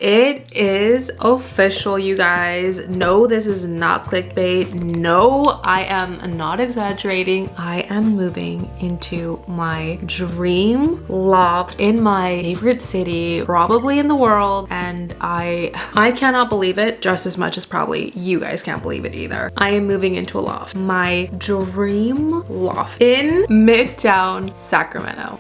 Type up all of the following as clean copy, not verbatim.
It is official, you guys. No, this is not clickbait. No, I am not exaggerating. I am moving into my dream loft in my favorite city, probably in the world, and I cannot believe it just as much as probably you guys can't believe it either. I am moving into a loft. My dream loft in Midtown Sacramento.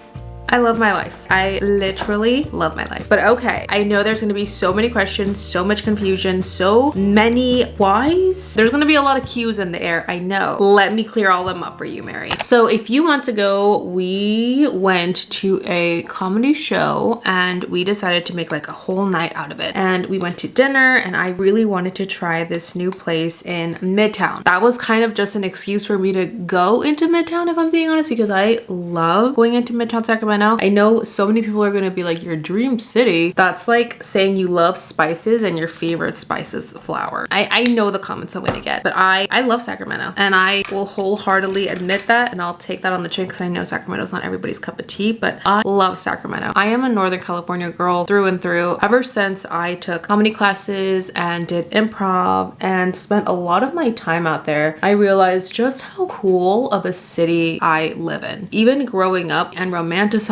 I love my life. I literally love my life. But okay, I know there's gonna be so many questions, so much confusion, so many whys. There's gonna be a lot of Q's in the air, I know. Let me clear all them up for you, Mary. So if you want to go, we went to a comedy show and we decided to make like a whole night out of it. And we went to dinner and I really wanted to try this new place in Midtown. That was kind of just an excuse for me to go into Midtown, if I'm being honest, because I love going into Midtown Sacramento. I know so many people are going to be like, your dream city. That's like saying you love spices and your favorite spice is the flour. I know the comments I'm going to get, but I love Sacramento and I will wholeheartedly admit that, and I'll take that on the chin because I know Sacramento is not everybody's cup of tea, but I love Sacramento. I am a Northern California girl through and through. Ever since I took comedy classes and did improv and spent a lot of my time out there, I realized just how cool of a city I live in. Even growing up and romanticizing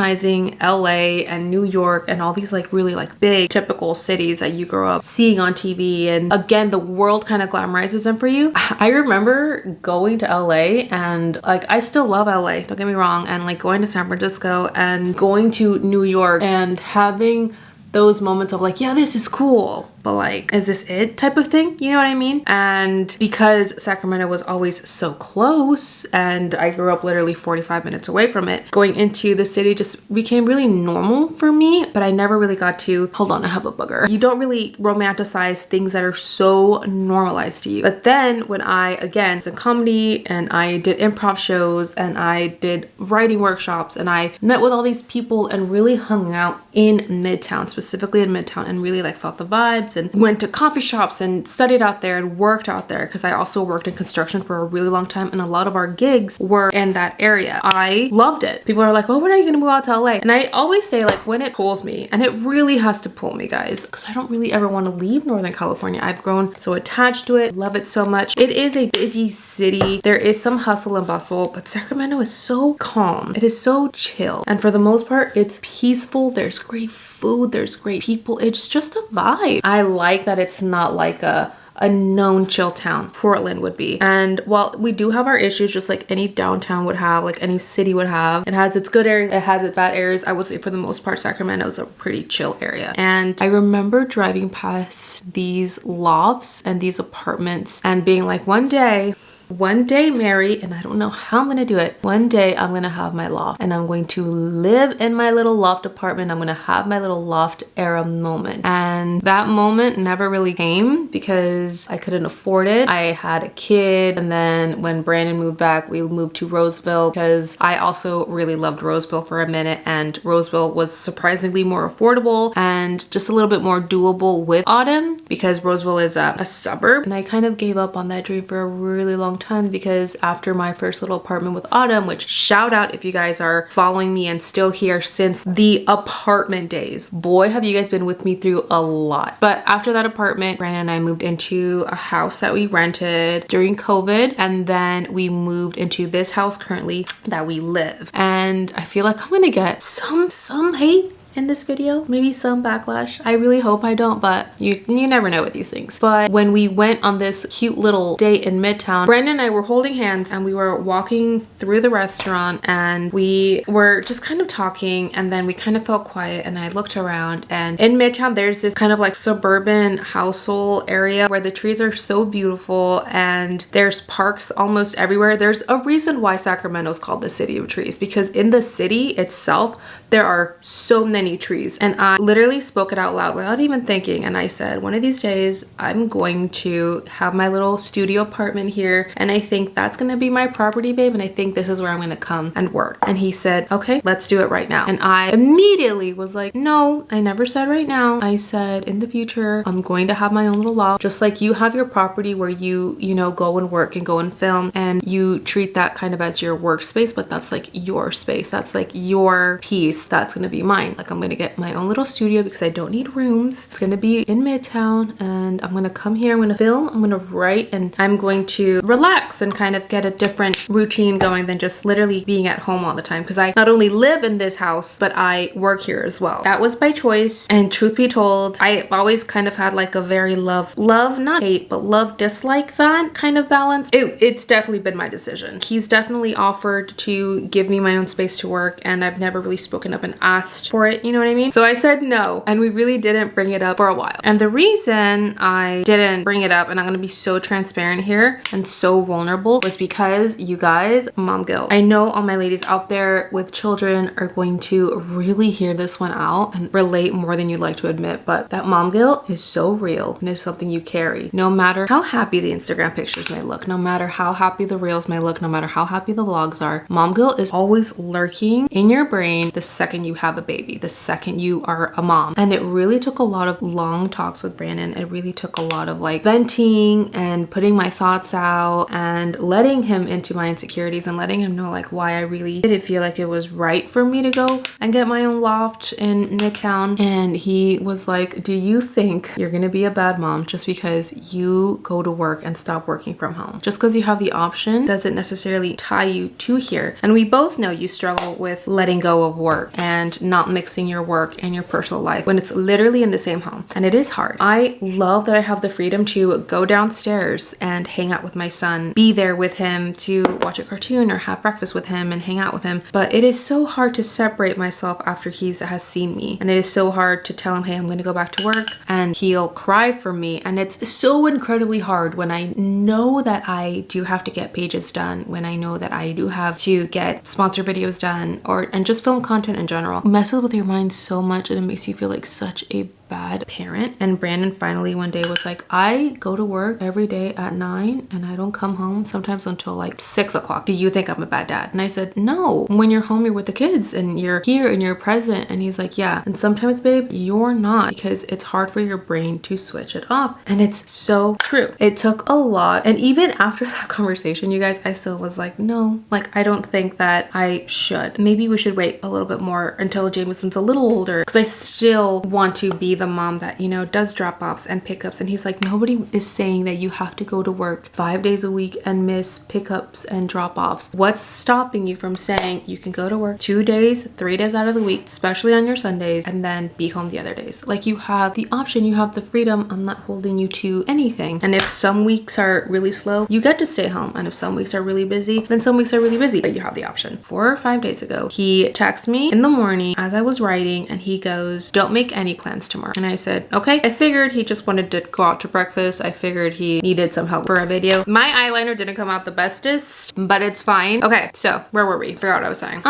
LA and New York and all these like really like big typical cities that you grow up seeing on TV, and again the world kind of glamorizes them for you. I remember going to LA and like I still love LA, don't get me wrong, and like going to San Francisco and going to New York and having those moments of like, yeah, this is cool, but like, is this it type of thing? You know what I mean? And because Sacramento was always so close and I grew up literally 45 minutes away from it, going into the city just became really normal for me, but I never really got to, hold on, I have a booger. You don't really romanticize things that are so normalized to you. But then when I, again, did comedy and I did improv shows and I did writing workshops and I met with all these people and really hung out in Midtown, specifically in Midtown, and really like felt the vibes and went to coffee shops and studied out there and worked out there, because I also worked in construction for a really long time and a lot of our gigs were in that area. I loved it. People are like, well, when are you gonna move out to LA? And I always say like, when it pulls me, and it really has to pull me, guys, because I don't really ever want to leave Northern California. I've grown so attached to it, love it so much. It is a busy city. There is some hustle and bustle, but Sacramento is so calm. It is so chill. And for the most part, it's peaceful. There's great food, there's great people. It's just a vibe. I like that it's not like a known chill town Portland would be. And while we do have our issues, just like any downtown would have, like any city would have, it has its good areas, it has its bad areas. I would say for the most part, Sacramento is a pretty chill area. And I remember driving past these lofts and these apartments and being like, one day, Mary, and I don't know how I'm gonna do it, one day I'm gonna have my loft and I'm going to live in my little loft apartment. I'm gonna have my little loft era moment. And that moment never really came because I couldn't afford it. I had a kid, and then when Brandon moved back, we moved to Roseville because I also really loved Roseville for a minute, and Roseville was surprisingly more affordable and just a little bit more doable with Autumn because Roseville is a suburb. And I kind of gave up on that dream for a really long time because after my first little apartment with Autumn, which shout out if you guys are following me and still here since the apartment days, boy have you guys been with me through a lot. But after that apartment, Brandon and I moved into a house that we rented during COVID, and then we moved into this house currently that we live. And I feel like I'm gonna get some hate in this video, maybe some backlash. I really hope I don't, but you never know with these things. But when we went on this cute little date in Midtown, Brandon and I were holding hands and we were walking through the restaurant and we were just kind of talking, and then we kind of felt quiet and I looked around, and in Midtown there's this kind of like suburban household area where the trees are so beautiful and there's parks almost everywhere. There's a reason why Sacramento is called the city of trees, because in the city itself there are so many trees. And I literally spoke it out loud without even thinking, and I said, one of these days I'm going to have my little studio apartment here, and I think that's gonna be my property, babe, and I think this is where I'm gonna come and work. And he said, okay, let's do it right now. And I immediately was like, no, I never said right now. I said in the future I'm going to have my own little loft, just like you have your property where you know, go and work and go and film, and you treat that kind of as your workspace, but that's like your space, that's like your piece. space that's gonna be mine. Like I'm gonna get my own little studio because I don't need rooms. It's gonna be in Midtown, and I'm gonna come here, I'm gonna film, I'm gonna write, and I'm going to relax and kind of get a different routine going than just literally being at home all the time, because I not only live in this house, but I work here as well. That was by choice, and truth be told, I always kind of had like a very love, not hate, but love dislike that kind of balance. It's definitely been my decision. He's definitely offered to give me my own space to work, and I've never really spoken up and asked for it, you know what I mean? So I said no, and we really didn't bring it up for a while. And the reason I didn't bring it up, and I'm gonna be so transparent here and so vulnerable, was because, you guys, mom guilt. I know all my ladies out there with children are going to really hear this one out and relate more than you'd like to admit, but that mom guilt is so real, and it's something you carry. No matter how happy the Instagram pictures may look, no matter how happy the reels may look, no matter how happy the vlogs are, mom guilt is always lurking in your brain the second you have a baby, the second you are a mom. And it really took a lot of long talks with Brandon. It really took a lot of like venting and putting my thoughts out and letting him into my insecurities and letting him know like why I really didn't feel like it was right for me to go and get my own loft in Midtown. And he was like, do you think you're gonna be a bad mom just because you go to work and stop working from home? Just because you have the option doesn't necessarily tie you to here. And we both know you struggle with letting go of work and not mixing your work and your personal life when it's literally in the same home. And it is hard. I love that I have the freedom to go downstairs and hang out with my son, be there with him to watch a cartoon or have breakfast with him and hang out with him. But it is so hard to separate myself after he has seen me. And it is so hard to tell him, hey, I'm going to go back to work, and he'll cry for me. And it's so incredibly hard when I know that I do have to get pages done, when I know that I do have to get sponsor videos done, and just film content in general. It messes with your mind so much, and it makes you feel like such a bad parent. And Brandon finally one day was like, I go to work every day at 9 and I don't come home sometimes until like 6 o'clock. Do you think I'm a bad dad? And I said, no, when you're home, you're with the kids and you're here and you're present. And he's like, yeah. And sometimes, babe, you're not, because it's hard for your brain to switch it off. And it's so true. It took a lot. And even after that conversation, you guys, I still was like, no, like, I don't think that I should. Maybe we should wait a little bit more until Jameson's a little older, because I still want to be the mom that, you know, does drop-offs and pickups. And he's like, nobody is saying that you have to go to work 5 days a week and miss pickups and drop-offs. What's stopping you from saying you can go to work 2 days, 3 days out of the week, especially on your Sundays, and then be home the other days? Like, you have the option, you have the freedom. I'm not holding you to anything. And if some weeks are really slow, you get to stay home. And if some weeks are really busy, then some weeks are really busy, but you have the option. 4 or 5 days ago, he texted me in the morning as I was writing, and he goes, don't make any plans tomorrow. And I said, okay. I figured he just wanted to go out to breakfast. I figured he needed some help for a video. My eyeliner didn't come out the bestest, but it's fine. Okay, so where were we? Forgot what I was saying.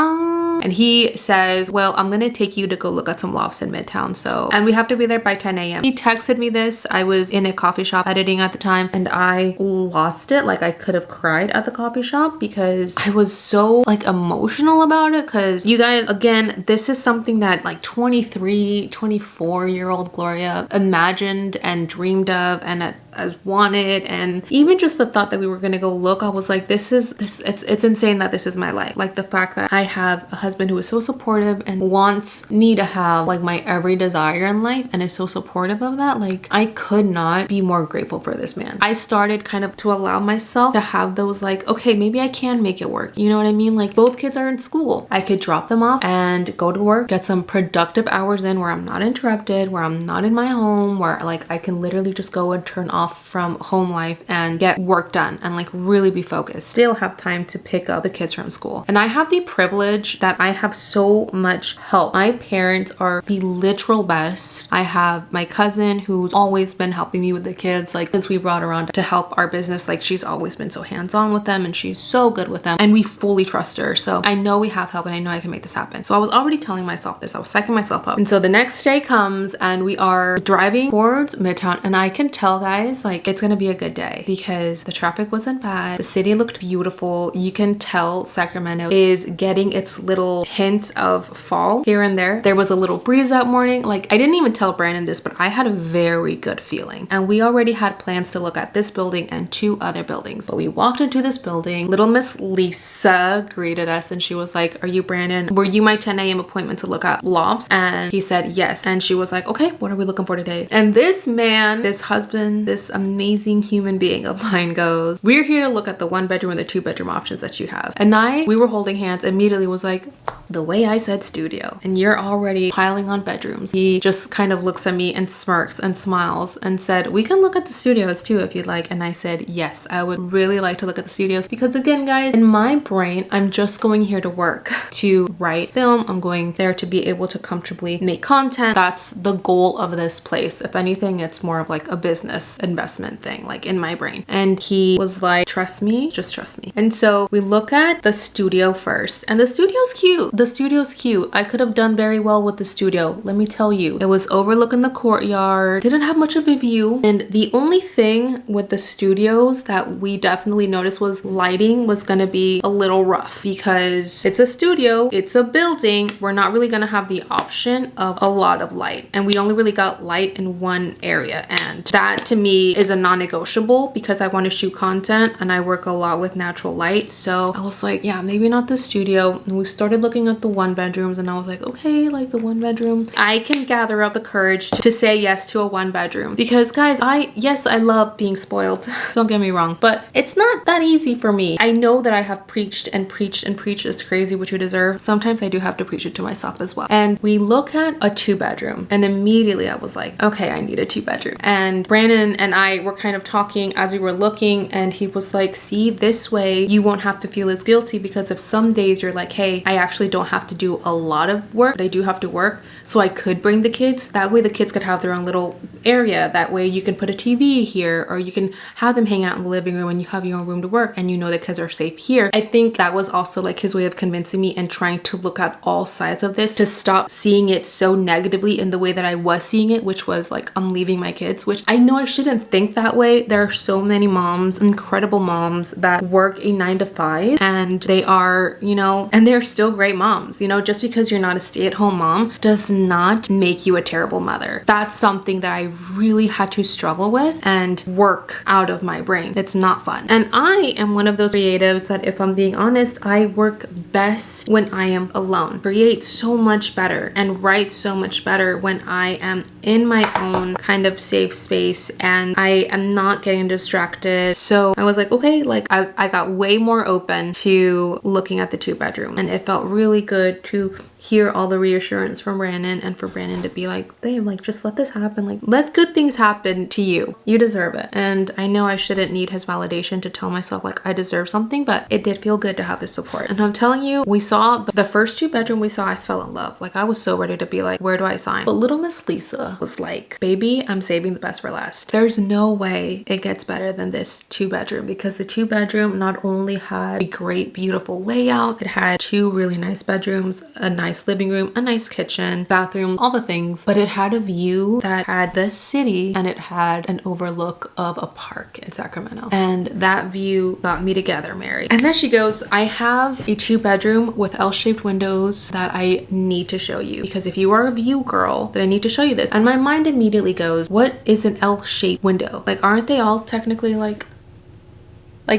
And he says, well, I'm gonna take you to go look at some lofts in Midtown. So, and we have to be there by 10 a.m. He texted me this. I was in a coffee shop editing at the time, and I lost it. Like, I could have cried at the coffee shop because I was so like emotional about it. Because you guys, again, this is something that like 23, 24-year-old Gloria imagined and dreamed of and as wanted. And even just the thought that we were gonna go look, I was like, it's insane that this is my life. Like, the fact that I have a husband who is so supportive and wants me to have like my every desire in life and is so supportive of that. Like, I could not be more grateful for this man. I started kind of to allow myself to have those like, okay, maybe I can make it work. You know what I mean? Like, both kids are in school. I could drop them off and go to work, get some productive hours in where I'm not interrupted, where I'm not in my home, where like I can literally just go and turn off from home life and get work done and like really be focused. Still have time to pick up the kids from school. And I have the privilege that I have so much help. My parents are the literal best. I have my cousin who's always been helping me with the kids. Like, since we brought her on to help our business, like, she's always been so hands-on with them and she's so good with them, and we fully trust her. So I know we have help and I know I can make this happen. So I was already telling myself this. I was psyching myself up. And so the next day comes and we are driving towards Midtown, and I can tell, guys, like, it's gonna be a good day because the traffic wasn't bad. The city looked beautiful. You can tell Sacramento is getting its little little hints of fall here and there. There was a little breeze that morning. Like, I didn't even tell Brandon this, but I had a very good feeling. And we already had plans to look at this building and 2 other buildings. But we walked into this building. Little Miss Lisa greeted us and she was like, "Are you Brandon? Were you my 10 a.m. appointment to look at lofts?" And he said yes. And she was like, "Okay, what are we looking for today?" And this man, this husband, this amazing human being of mine goes, "We're here to look at the 1-bedroom and the 2-bedroom options that you have." And we were holding hands, immediately was like, "The way I said studio and you're already piling on bedrooms." He just kind of looks at me and smirks and smiles and said, "We can look at the studios too if you'd like." And I said, "Yes, I would really like to look at the studios," because again, guys, in my brain, I'm just going here to work, to write film. I'm going there to be able to comfortably make content. That's the goal of this place. If anything, it's more of like a business investment thing, like in my brain. And he was like, "Trust me, just trust me." And so we look at the studio first, and the studio's cute. The studio's cute. I could have done very well with the studio. Let me tell you, it was overlooking the courtyard, didn't have much of a view. And the only thing with the studios that we definitely noticed was lighting was gonna be a little rough, because it's a studio, it's a building. We're not really gonna have the option of a lot of light. And we only really got light in one area. And that to me is a non-negotiable, because I want to shoot content and I work a lot with natural light. So I was like, yeah, maybe not the studio. And we started looking at the 1-bedrooms and I was like, okay, like the 1-bedroom. I can gather up the courage to say yes to a 1-bedroom, because guys, yes, I love being spoiled. Don't get me wrong, but it's not that easy for me. I know that I have preached and preached and preached, "It's crazy what you deserve." Sometimes I do have to preach it to myself as well. And we look at a 2-bedroom and immediately I was like, okay, I need a 2-bedroom. And Brandon and I were kind of talking as we were looking, and he was like, "See, this way you won't have to feel as guilty, because if some days you're like, hey, I actually don't have to do a lot of work, but I do have to work, so I could bring the kids. That way the kids could have their own little area. That way you can put a TV here, or you can have them hang out in the living room and you have your own room to work, and you know the kids are safe here." I think that was also like his way of convincing me and trying to look at all sides of this, to stop seeing it so negatively in the way that I was seeing it, which was like, I'm leaving my kids, which I know I shouldn't think that way. There are so many moms, incredible moms, that work a 9 to 5 and they are, you know, and they're still great moms. You know, just because you're not a stay-at-home mom does not make you a terrible mother. That's something that I really had to struggle with and work out of my brain. It's not fun. And I am one of those creatives that, if I'm being honest, I work best when I am alone. Create so much better and write so much better when I am in my own kind of safe space and I am not getting distracted. So I was like, okay, like I got way more open to looking at the 2-bedroom, and it felt really good to hear all the reassurance from Brandon, and for Brandon to be like, babe, like, just let this happen. Like, let good things happen to you. You deserve it. And I know I shouldn't need his validation to tell myself like I deserve something, but it did feel good to have his support. And I'm telling you, we saw the first 2-bedroom we saw, I fell in love. Like, I was so ready to be like, where do I sign? But little Miss Lisa was like, baby, I'm saving the best for last. There's no way it gets better than this 2-bedroom, because the 2-bedroom not only had a great, beautiful layout, it had 2 really nice bedrooms, a nice living room, a nice kitchen, bathroom, all the things, but it had a view that had the city and it had an overlook of a park in Sacramento. And that view got me together, Mary. And then she goes, I have a 2-bedroom with L-shaped windows that I need to show you, because if you are a view girl, then I need to show you this. And my mind immediately goes, what is an L-shaped window? Like, aren't they all technically like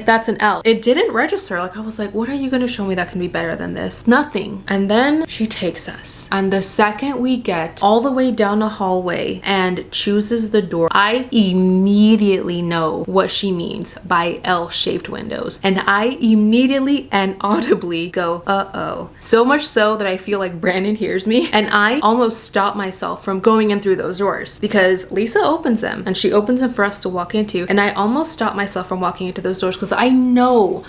that's an L? It didn't register. Like, I was like, what are you gonna show me that can be better than this? Nothing. And then she takes us, and the second we get all the way down the hallway and chooses the door, I immediately know what she means by L-shaped windows. And I immediately and audibly go, uh-oh. So much so that I feel like Brandon hears me, and I almost stop myself from going in through those doors, because Lisa opens them and she opens them for us to walk into, and I almost stop myself from walking into those doors, because I know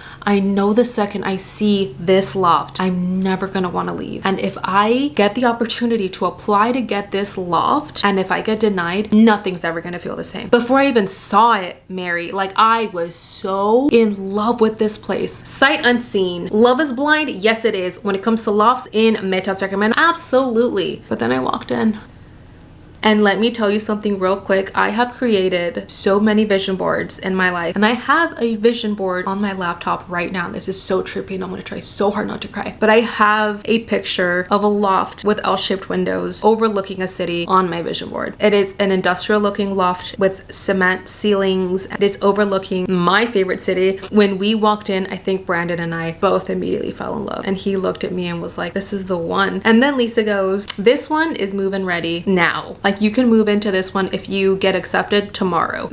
the second I see this loft, I'm never gonna want to leave. And if I get the opportunity to apply to get this loft, and if I get denied, nothing's ever gonna feel the same. Before I even saw it, Mary, like, I was so in love with this place. Sight unseen. Love is blind? Yes, it is. When it comes to lofts in Midtown Sacramento, absolutely. But then I walked in And let me tell you something real quick. I have created so many vision boards in my life, and I have a vision board on my laptop right now. This is so trippy and I'm gonna try so hard not to cry. But I have a picture of a loft with L-shaped windows overlooking a city on my vision board. It is an industrial looking loft with cement ceilings. It is overlooking my favorite city. When we walked in, I think Brandon and I both immediately fell in love. And he looked at me and was like, this is the one. And then Lisa goes, this one is move-in ready now. Like, you can move into this one if you get accepted tomorrow.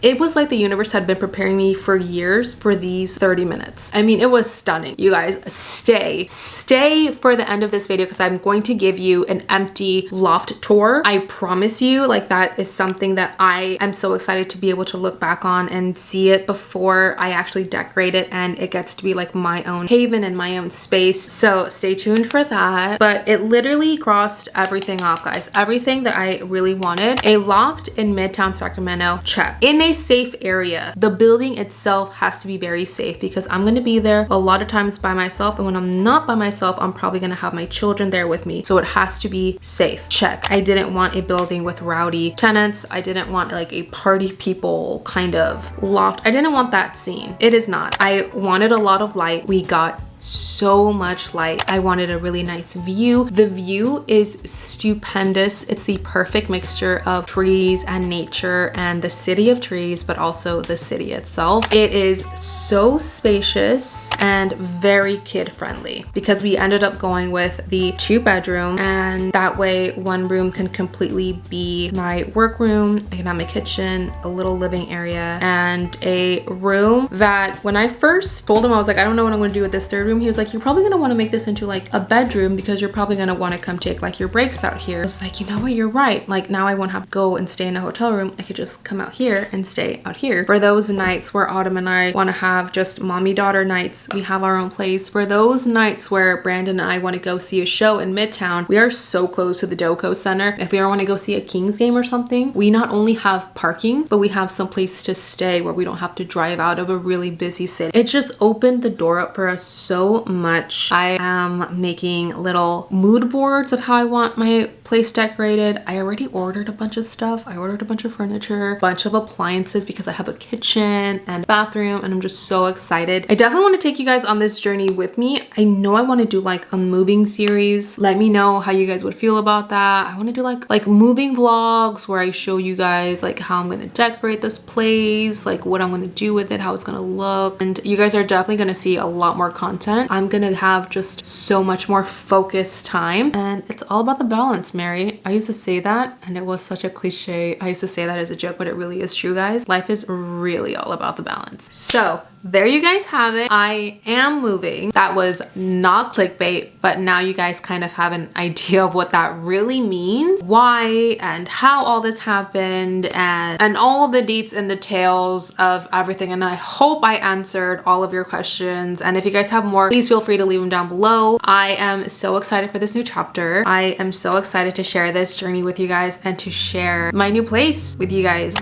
It was like the universe had been preparing me for years for these 30 minutes. I mean, it was stunning. You guys, stay for the end of this video because I'm going to give you an empty loft tour. I promise you, like, that is something that I am so excited to be able to look back on and see it before I actually decorate it and it gets to be like my own haven and my own space. So stay tuned for that. But it literally crossed everything off, guys. Everything that I really wanted. A loft in Midtown Sacramento, check. In a safe area. The building itself has to be very safe because I'm going to be there a lot of times by myself, and when I'm not by myself, I'm probably going to have my children there with me. So it has to be safe. Check. I didn't want a building with rowdy tenants. I didn't want like a party people kind of loft. I didn't want that scene. It is not. I wanted a lot of light. We got so much light. I wanted a really nice view. The view is stupendous. It's the perfect mixture of trees and nature and the city of trees, but also the city itself. It is so spacious and very kid friendly because we ended up going with the 2-bedroom, and that way one room can completely be my work room. I can have my kitchen, a little living area, and a room that when I first told him, I was like, I don't know what I'm going to do with this 3rd room. He was like, you're probably gonna want to make this into like a bedroom because you're probably gonna want to come take like your breaks out here. I was like, you know what, you're right. Like, now I won't have to go and stay in a hotel room. I could just come out here and stay out here. For those nights where Autumn and I want to have just mommy-daughter nights, we have our own place. For those nights where Brandon and I want to go see a show in Midtown, we are so close to the Doco Center. If we ever want to go see a Kings game or something, we not only have parking, but we have some place to stay where we don't have to drive out of a really busy city. It just opened the door up for us so much. I am making little mood boards of how I want my place decorated. I already ordered a bunch of stuff. I ordered a bunch of furniture, a bunch of appliances because I have a kitchen and bathroom, and I'm just so excited. I definitely want to take you guys on this journey with me. I know I want to do like a moving series. Let me know how you guys would feel about that. I want to do like moving vlogs where I show you guys like how I'm going to decorate this place, like what I'm going to do with it, how it's going to look. And you guys are definitely going to see a lot more content. I'm gonna have just so much more focused time, and it's all about the balance, Mary. I used to say that and it was such a cliche. I used to say that as a joke, but it really is true, guys. Life is really all about the balance. So there you guys have it. I am moving. That was not clickbait, but now you guys kind of have an idea of what that really means, why and how all this happened, and all of the deets and details of everything. And I hope I answered all of your questions. And if you guys have more, please feel free to leave them down below. I am so excited for this new chapter. I am so excited to share this journey with you guys and to share my new place with you guys.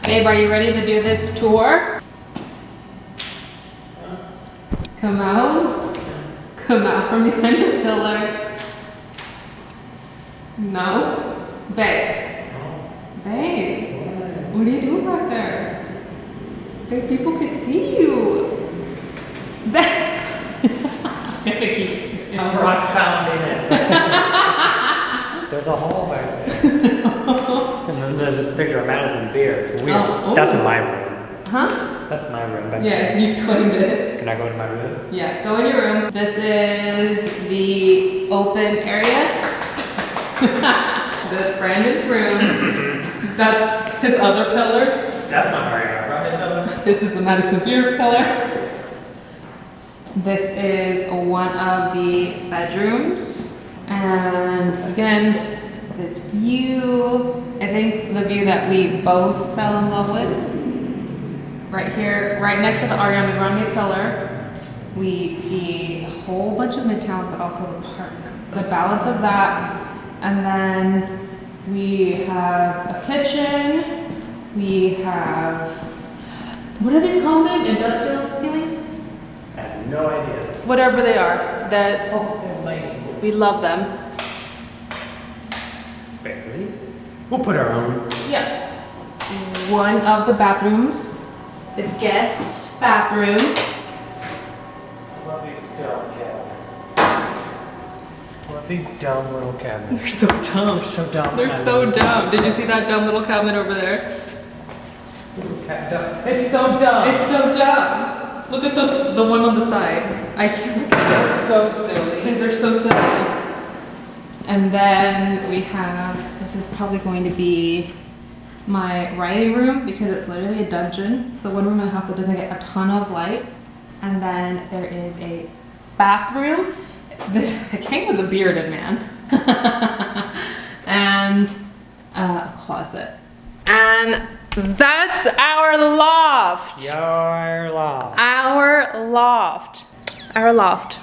Babe, are you ready to do this tour? Come out. Come out from behind the pillar. No? Babe. Babe. What are you doing back there? Babe, people could see you. Babe. I'm rock pounding it. There's a hole back there. And then there's a picture of Madison Beer. It's weird. Oh, that's my room. Huh? That's my room back Yeah, there. you claimed it. Can I go into my room? Yeah, go in your room. This is the open area. That's Brandon's room. That's his other pillar. That's my Mariaagloriaa pillar. This is the Madison Beer pillar. This is one of the bedrooms. And again, this view, I think the view that we both fell in love with. Right here, right next to the Ariana Grande pillar, we see a whole bunch of Midtown, but also the park. Good balance of that. And then we have a kitchen. We have, what are these called, babe? Industrial ceilings? I have no idea. Whatever they are, that They're lighting. we love them. Barely. We'll put our own. Yeah. One of the bathrooms, the guest bathroom. I love these dumb cabinets. I love these dumb little cabinets. They're so dumb. They're so dumb. They're so dumb. Did you see that dumb little cabinet over there? It's so dumb. It's so dumb. Look at this, the one on the side. I can't. It's so silly. They're so silly. And then we have, this is probably going to be my writing room because it's literally a dungeon. So one room in the house that doesn't get a ton of light. And then there is a bathroom. It came with a bearded man. And a closet. And that's our loft. Your loft. Our loft. Our loft.